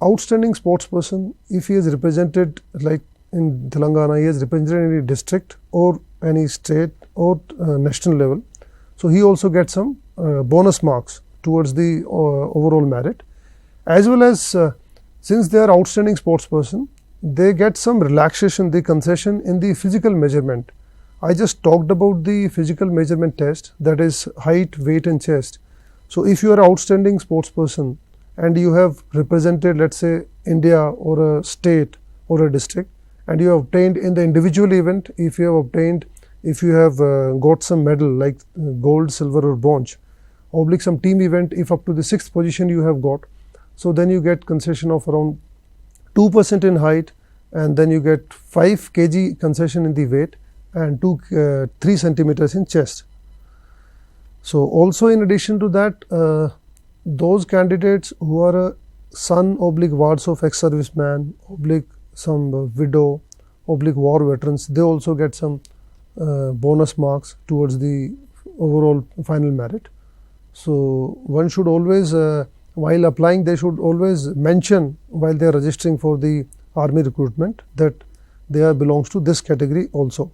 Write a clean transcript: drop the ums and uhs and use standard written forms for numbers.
outstanding sports person, if he is represented, like in Telangana, he has represented any district or any state or national level. So, he also gets some bonus marks towards the overall merit, as well as since they are outstanding sports person, they get some relaxation, the concession in the physical measurement. I just talked about the physical measurement test, that is height, weight and chest. So, if you are outstanding sports person and you have represented, let us say India or a state or a district, and you have obtained in the individual event, if you have obtained, if you have got some medal like gold, silver or bronze, oblique some team event, if up to the 6th position you have got, so then you get concession of around 2% in height, and then you get 5 kg concession in the weight and 3 centimeters in chest. So, also in addition to that, those candidates who are a son oblique wards of ex-serviceman, oblique some widow, oblique war veterans, they also get some bonus marks towards the overall final merit. So, one should always while applying, they should always mention while they are registering for the army recruitment that they belongs to this category also.